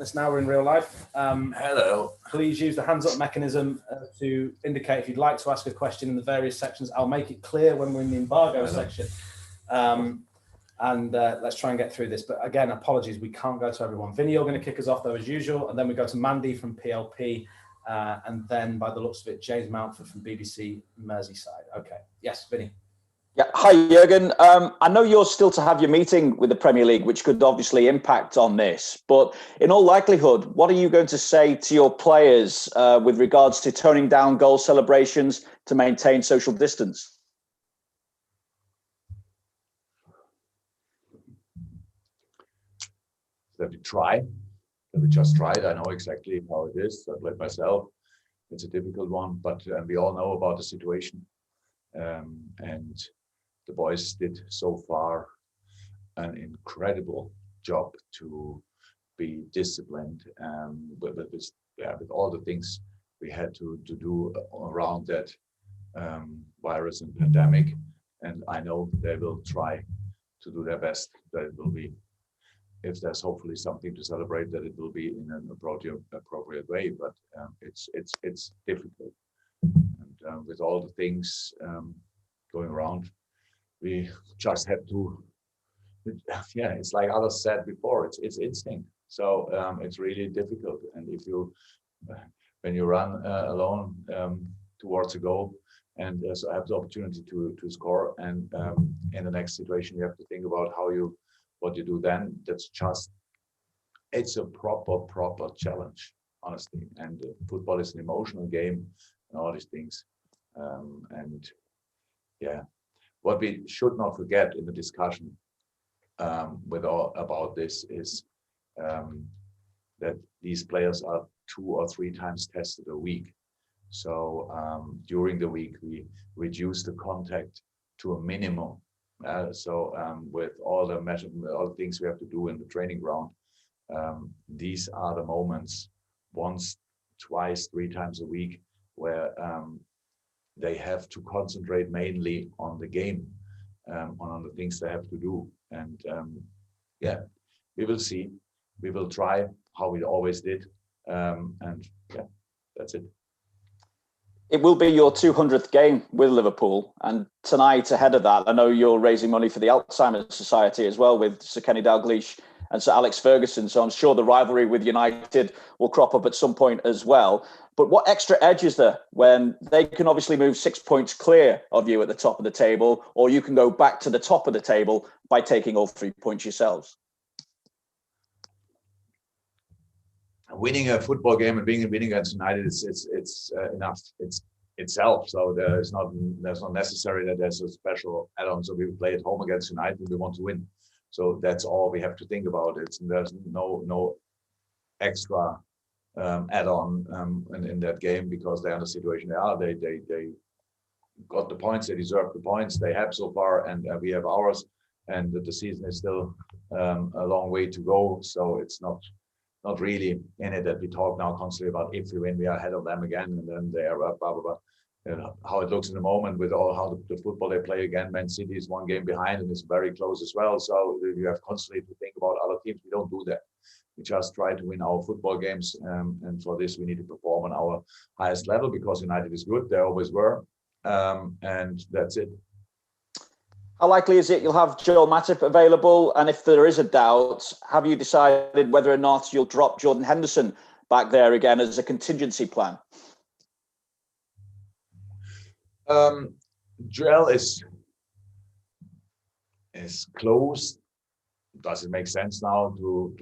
this now. We're in real life. Hello. Please use the hands up mechanism to indicate if you'd like to ask a question in the various sections. I'll make it clear when we're in the embargo section. Let's try and get through this. But again, apologies, we can't go to everyone. Vinny, you're going to kick us off though, as usual. And then we go to Mandy from PLP. And then by the looks of it, James Mountford from BBC Merseyside. Okay. Yes, Vinny. Yeah. Hi, Jurgen. I know you're still to have your meeting with the Premier League, which could obviously impact on this. But in all likelihood, what are you going to say to your players with regards to toning down goal celebrations to maintain social distance? That we try. That we just tried. I know exactly how it is. I played myself. It's a difficult one, but we all know about the situation. And the boys did so far an incredible job to be disciplined with all the things we had to do around that virus and pandemic. And I know they will try to do their best. That it will be, if there's hopefully something to celebrate, that it will be in an appropriate way. But it's difficult, and with all the things going around, we just have to. Yeah, it's like others said before. It's instinct. So it's really difficult. And if you, when you run alone towards a goal, and so have the opportunity to score, and in the next situation you have to think about what you do then. That's just, it's a proper challenge, honestly. And football is an emotional game and all these things. And yeah, what we should not forget in the discussion about this is that these players are 2 or 3 times tested a week. So during the week, we reduce the contact to a minimum. With all the measurements, all the things we have to do in the training ground, these are the moments, once, twice, 3 times a week, where they have to concentrate mainly on the game, on the things they have to do. And yeah, we will see. We will try how we always did. And yeah, that's it. It will be your 200th game with Liverpool. And tonight, ahead of that, I know you're raising money for the Alzheimer's Society as well with Sir Kenny Dalglish and Sir Alex Ferguson. So I'm sure the rivalry with United will crop up at some point as well. But what extra edge is there when they can obviously move 6 points clear of you at the top of the table, or you can go back to the top of the table by taking all 3 points yourselves? Winning a football game and winning against United, it's enough. It's itself. So there's not necessary that there's a special add-on. So we play at home against United and we want to win. So that's all we have to think about. There's no extra add-on in that game, because they're in the situation they are. They got the points. They deserve the points they have so far, and we have ours. And the season is still a long way to go. So it's not really in it that we talk now constantly about if we win, we are ahead of them again, and then they are blah blah blah. You know, how it looks in the moment with all how the football they play again. Man City is 1 game behind and it's very close as well. So you have constantly to think about other teams. We don't do that. We just try to win our football games, and for this we need to perform on our highest level, because United is good. They always were, and that's it. How likely is it you'll have Joel Matip available? And if there is a doubt, have you decided whether or not you'll drop Jordan Henderson back there again as a contingency plan? Joel is close. Does it make sense now to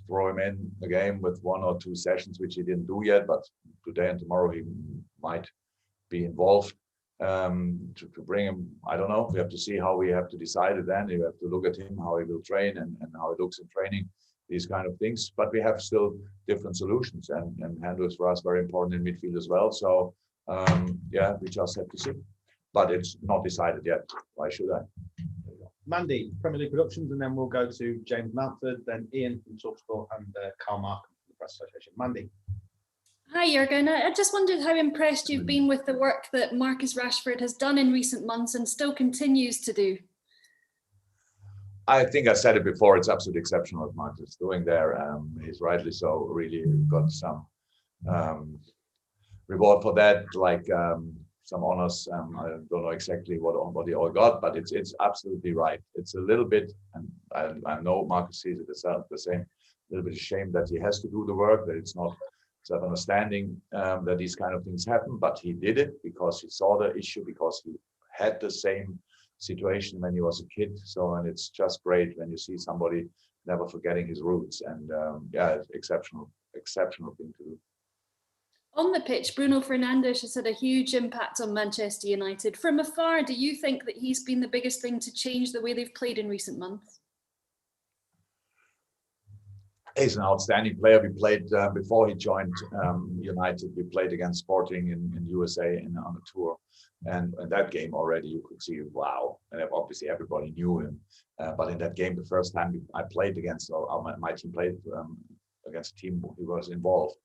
throw him in the game with 1 or 2 sessions, which he didn't do yet, but today and tomorrow he might be involved? To bring him, I don't know. We have to see how we have to decide it then. You have to look at him, how he will train and how he looks in training, these kind of things. But we have still different solutions, and Handel is for us very important in midfield as well. So yeah, we just have to see. But it's not decided yet. Why should I? Mandy, Premier League Productions, and then we'll go to James Mountford, then Ian from TalkSport, and Carl Markham from the Press Association. Mandy. Hi, Jurgen. I just wondered how impressed you've been with the work that Marcus Rashford has done in recent months and still continues to do. I think I said it before. It's absolutely exceptional what Marcus is doing there. He's rightly so. Really got some reward for that, like some honors. I don't know exactly what he all got, but it's absolutely right. It's a little bit, and I know Marcus sees it the same. A little bit of shame that he has to do the work. That it's not understanding that these kind of things happen, but he did it because he saw the issue, because he had the same situation when he was a kid. So, and it's just great when you see somebody never forgetting his roots, and it's exceptional thing to do. On the pitch, Bruno Fernandes has had a huge impact on Manchester United. From afar, do you think that he's been the biggest thing to change the way they've played in recent months? He's an outstanding player. We played before he joined United. We played against Sporting in USA on a tour, and in that game already you could see, wow. And obviously everybody knew him, but in that game, the first time I played against, my team played against a team who was involved,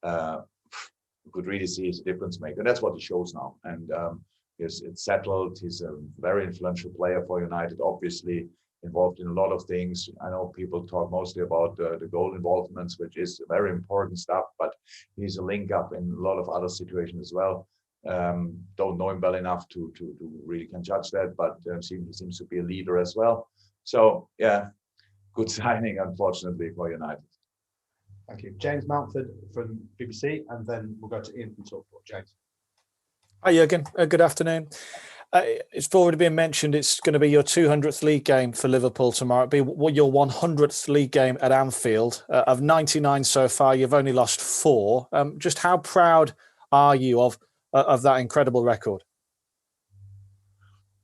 you could really see he's a difference maker, and that's what he shows now. And it's settled. He's a very influential player for United, obviously involved in a lot of things. I know people talk mostly about the goal involvements, which is very important stuff, but he's a link up in a lot of other situations as well. Don't know him well enough to really can judge that, but he seems to be a leader as well. So yeah, good signing, unfortunately, for United. Thank you. James Mountford from BBC, and then we'll go to Ian from TalkSport. James. Hi, Jurgen. Good afternoon. It's already been mentioned it's going to be your 200th league game for Liverpool tomorrow. It'll be your 100th league game at Anfield. Of 99 so far, you've only lost 4. Just how proud are you of that incredible record?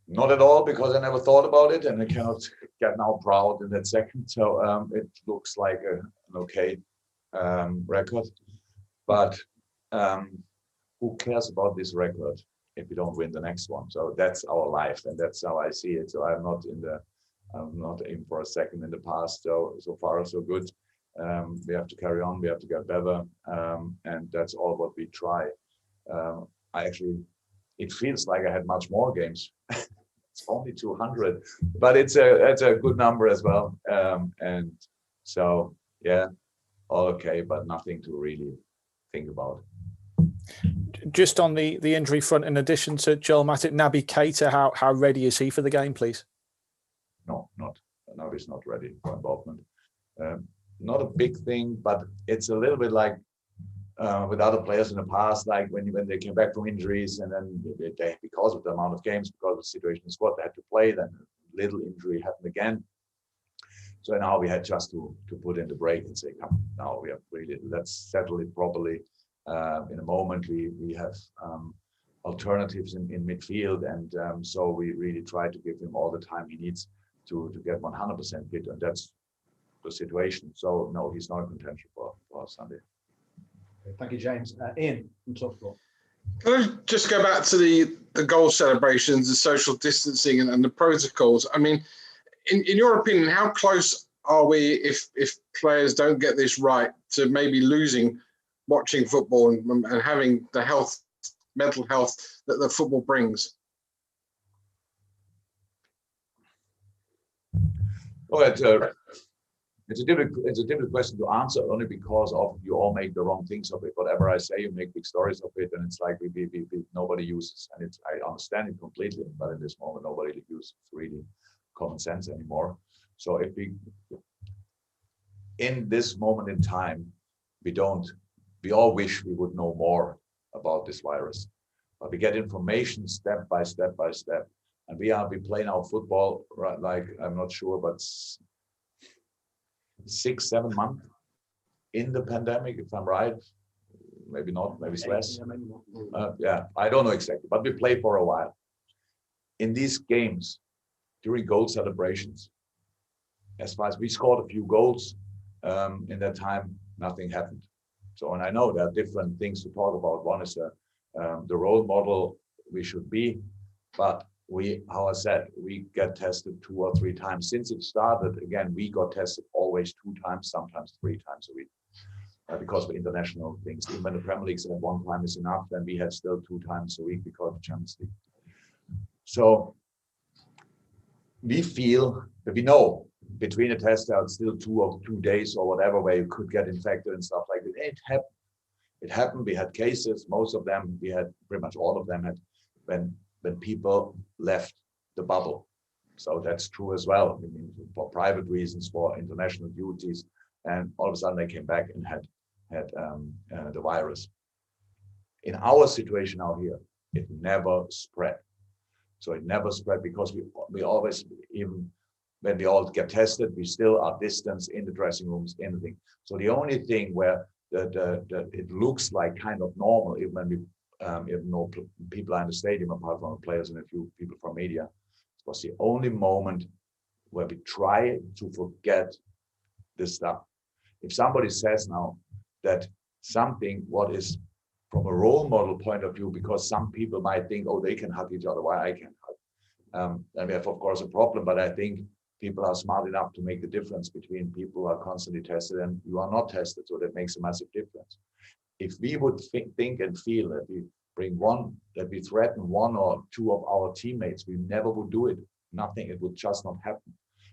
Not at all, because I never thought about it, and I cannot get now proud in that second. So it looks like an okay record. But who cares about this record if we don't win the next one? So that's our life, and that's how I see it. So I'm not in for a second in the past. So far so good. We have to carry on. We have to get better, and that's all what we try. It feels like I had much more games. It's only 200, but it's a good number as well. And so yeah, all okay, but nothing to really think about. Just on the injury front, in addition to Joel Matip, Naby Keita, how ready is he for the game, please? No, Naby's not ready for involvement. Not a big thing, but it's a little bit like with other players in the past, like when they came back from injuries, and then they because of the amount of games, because of the situation in the squad, they had to play. Then a little injury happened again. So now we had just to put in the break and say, come, now we have really, let's settle it properly. In a moment, we have alternatives in midfield, and so we really try to give him all the time he needs to get 100% fit, and that's the situation. So no, he's not in contention for Sunday. Thank you, James. Ian from TalkSport. Can I just go back to the goal celebrations, the social distancing, and the protocols? I mean, in your opinion, how close are we, if players don't get this right, to maybe losing watching football and having the mental health that the football brings? Well, it's a difficult question to answer, only because of you all make the wrong things of it. Whatever I say, you make big stories of it, and it's like nobody uses. And I understand it completely, but in this moment, nobody uses really common sense anymore. So if in this moment in time, we all wish we would know more about this virus, but we get information step by step by step, and we play now football, right? Like, I'm not sure, but 6-7 months in the pandemic, if I'm right. Maybe not, maybe it's less. Yeah, I don't know exactly, but we play for a while. In these games, during goal celebrations, as far as we scored a few goals, in that time, nothing happened. So, and I know there are different things to talk about. One is the role model we should be, but how I said, we get tested 2 or 3 times. Since it started, again, we got tested always 2 times, sometimes 3 times a week, because of international things. Even when the Premier League said 1 time is enough, then we had still 2 times a week because of Champions League. So we feel that we know between a test out still 2 days or whatever where you could get infected and stuff like that. It happened. It happened. We had cases. Most of them, we had pretty much all of them had when people left the bubble. So that's true as well. I mean, for private reasons, for international duties, and all of a sudden they came back and had the virus. In our situation out here, it never spread. So it never spread because we always, even when we all get tested, we still are distanced in the dressing rooms, anything. So the only thing where it looks like kind of normal, even when we even no people are in the stadium apart from the players and a few people from media, it was the only moment where we try to forget this stuff. If somebody says now that something what is from a role model point of view, because some people might think, oh, they can hug each other, why I can't hug? And we have, of course, a problem, but I think people are smart enough to make the difference between people who are constantly tested and you are not tested. So that makes a massive difference. If we would think and feel that we threaten one or two of our teammates, we never would do it. Nothing, it would just not happen.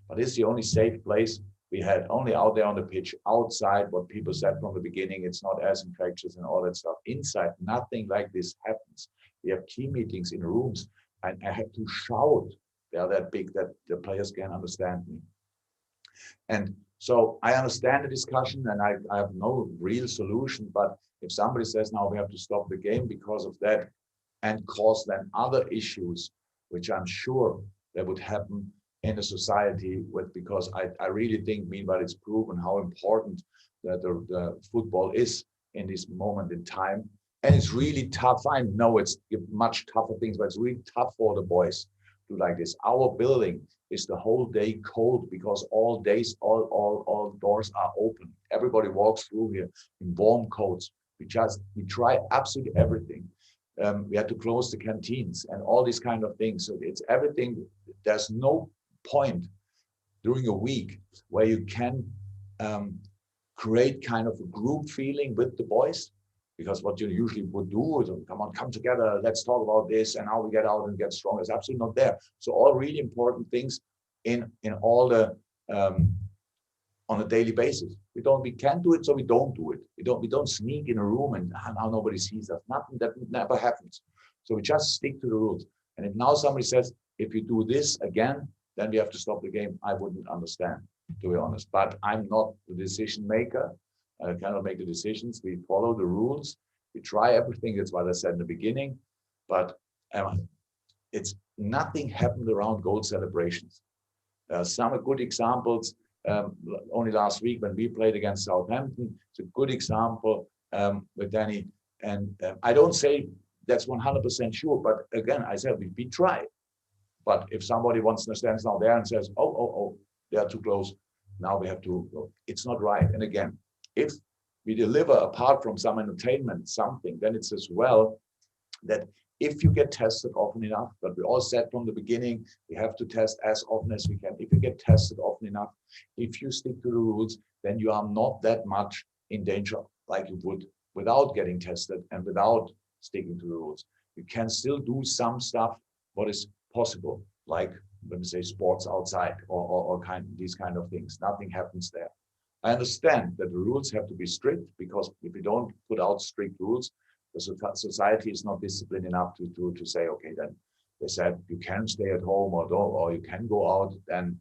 But it's the only safe place we had, only out there on the pitch. Outside, what people said from the beginning, it's not as infectious and all that stuff. Inside, nothing like this happens. We have team meetings in rooms, and I have to shout. They are that big that the players can understand me. And so I understand the discussion, and I have no real solution. But if somebody says now we have to stop the game because of that, and cause then other issues, which I'm sure that would happen in a society because I really think, meanwhile, it's proven how important that the football is in this moment in time. And it's really tough. I know it's much tougher things, but it's really tough for the boys to like this. Our building is the whole day cold because all doors are open. Everybody walks through here in warm coats. We try absolutely everything. We had to close the canteens and all these kind of things. So it's everything. There's no point during a week where you can create kind of a group feeling with the boys, because what you usually would do is come together, let's talk about this and how we get out and get strong. It's absolutely not there. So all really important things in all the on a daily basis. We can't do it, so we don't do it. We don't sneak in a room and now nobody sees us. Nothing, that never happens. So we just stick to the rules. And if now somebody says, if you do this again, then we have to stop the game, I wouldn't understand, to be honest. But I'm not the decision maker. I cannot make the decisions. We follow the rules. We try everything. That's what I said in the beginning. But it's nothing happened around goal celebrations. Some good examples. Only last week when we played against Southampton, it's a good example with Danny. And I don't say that's 100% sure, but again, I said we try. But if somebody stands down there and says, oh, they are too close, now we have to go. It's not right. And again, if we deliver apart from some entertainment, something, then it's as well that if you get tested often enough, but we all said from the beginning, we have to test as often as we can. If you get tested often enough, if you stick to the rules, then you are not that much in danger like you would without getting tested and without sticking to the rules. You can still do some stuff what is possible, like when we say sports outside or these kind of things. Nothing happens there. I understand that the rules have to be strict, because if we don't put out strict rules, the society is not disciplined enough to say, okay, then they said you can stay at home or you can go out, then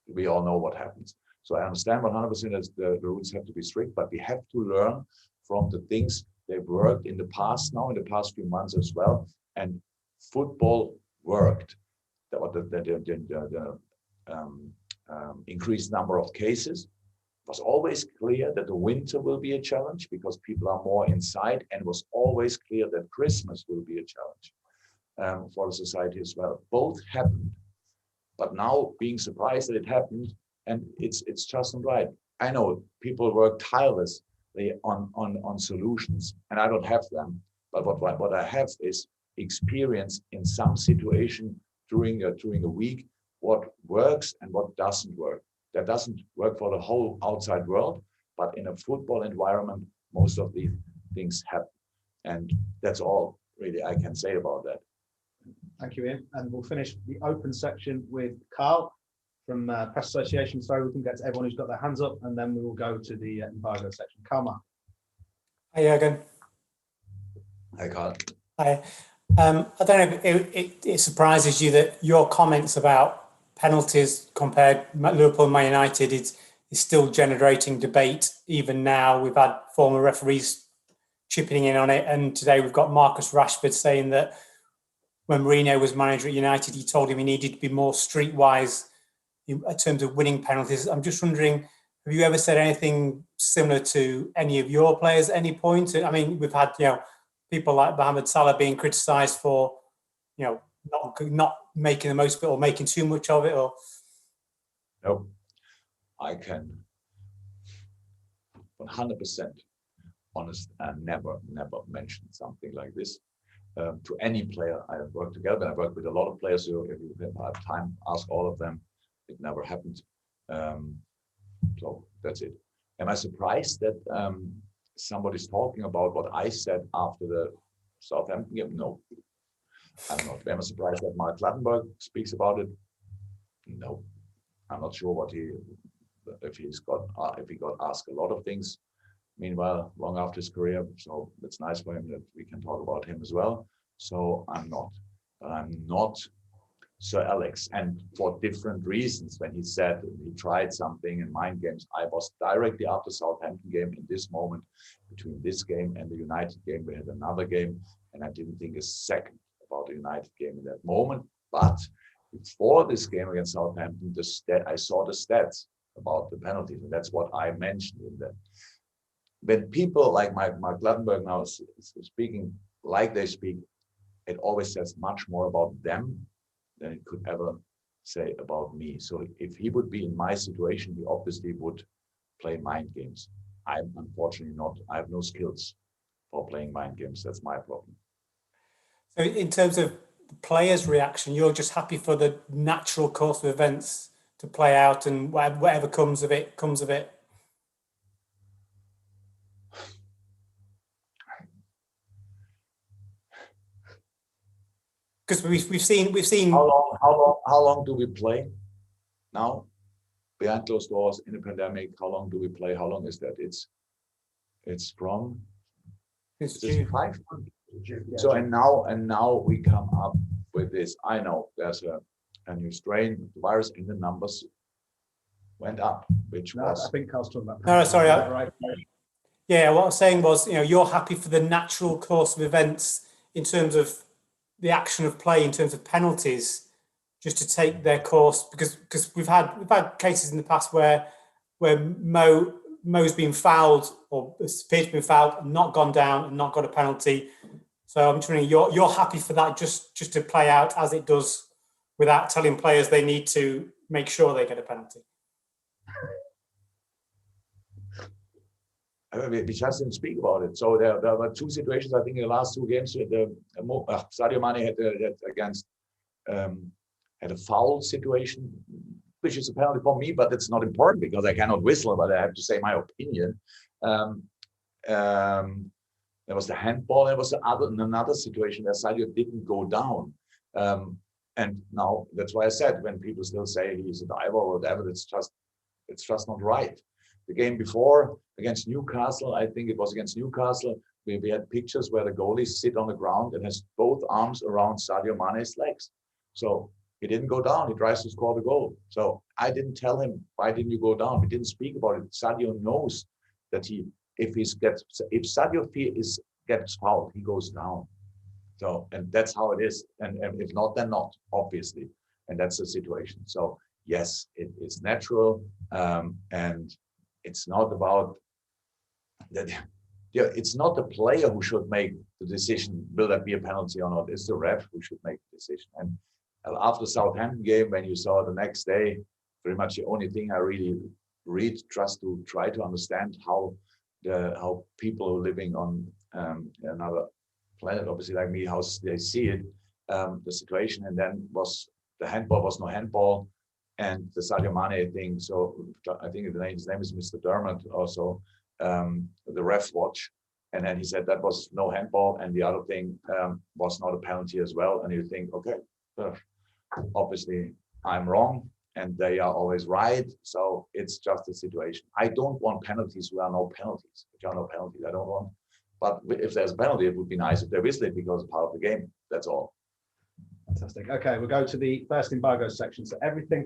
we all know what happens. So I understand 100% that the rules have to be strict, but we have to learn from the things they've worked in the past now, in the past few months as well. And football worked. The increased number of cases. It was always clear that the winter will be a challenge because people are more inside, and it was always clear that Christmas will be a challenge for the society as well. Both happened, but now being surprised that it happened, and it's just not right. I know people work tirelessly on solutions, and I don't have them. But what I have is experience in some situation during a week what works and what doesn't work. That doesn't work for the whole outside world, but in a football environment, most of these things happen. And that's all really I can say about that. Thank you, Ian. And we'll finish the open section with Carl from Press Association. Sorry, we can get to everyone who's got their hands up, and then we will go to the embargo section. Carl. Hi, Jurgen. Hi, Carl. Hi. I don't know if it surprises you that your comments about penalties compared Liverpool and Man United is still generating debate even now. We've had former referees chipping in on it, and today we've got Marcus Rashford saying that when Mourinho was manager at United, he told him he needed to be more streetwise in terms of winning penalties. I'm just wondering, have you ever said anything similar to any of your players at any point? I mean, we've had, people like Mohamed Salah being criticised for, not making the most of it or making too much of it, or. No, I can 100% honest and never mention something like this to any player I have worked together. I worked with a lot of players, so if you have time, ask all of them. It never happened. So that's it. Am I surprised that somebody's talking about what I said after the Southampton game? No, I'm not. Am I surprised that Mark Clattenburg speaks about it? No, I'm not sure if he got asked a lot of things. Meanwhile, long after his career, so it's nice for him that we can talk about him as well. So I'm not Sir Alex, and for different reasons. When he said he tried something in mind games, I was directly after Southampton game. In this moment, between this game and the United game, we had another game, and I didn't think a second about the United game in that moment. But before this game against Southampton, I saw the stats about the penalties, and that's what I mentioned in that. When people like Mark Clattenburg now is speaking like they speak, it always says much more about them than it could ever say about me. So if he would be in my situation, he obviously would play mind games. I'm unfortunately not. I have no skills for playing mind games. That's my problem. So in terms of the players' reaction, you're just happy for the natural course of events to play out, and whatever comes of it, comes of it. Because we've seen how long do we play now behind closed doors in a pandemic? How long do we play? How long is that? It's from June. 5 months. So and now we come up with this. I know there's a new strain of the virus, and the numbers went up, which was. I think Carl's talking about. No, sorry. Right. Yeah, what I was saying was, you're happy for the natural course of events in terms of the action of play, in terms of penalties, just to take their course, because we've had cases in the past where Mo's been fouled or appears to have been fouled and not gone down and not got a penalty. So I'm just wondering, you're happy for that just to play out as it does, without telling players they need to make sure they get a penalty. We just didn't speak about it. So there were two situations, I think, in the last two games. Sadio Mane had a foul situation, which is a penalty for me, but it's not important because I cannot whistle, but I have to say my opinion. There was the handball. There was another situation where Sadio didn't go down. And now that's why I said, when people still say he's a diver or whatever, it's just not right. The game before against Newcastle, I think it was against Newcastle, we had pictures where the goalie sit on the ground and has both arms around Sadio Mane's legs. So he didn't go down. He tries to score the goal. So I didn't tell him, why didn't you go down? We didn't speak about it. Sadio knows that if Sadio gets fouled, he goes down. So, and that's how it is. And if not, then not, obviously. And that's the situation. So yes, it's natural. And it's not about that. It's not the player who should make the decision, will that be a penalty or not? It's the ref who should make the decision. And after the Southampton game, when you saw the next day, pretty much the only thing I really read, just to try to understand how people who are living on another planet, obviously like me, how they see it, the situation, and then was the handball was no handball, and the Sadio Mane thing. So I think his name is Mr. Dermot also, the ref watch, And then he said that was no handball, and the other thing was not a penalty as well. And you think, okay, obviously I'm wrong, and they are always right. So it's just a situation. I don't want penalties where are no penalties. If there are no penalties, I don't want. But if there's a penalty, it would be nice if they whistle it because it's part of the game. That's all. Fantastic. Okay, we'll go to the first embargo section. So everything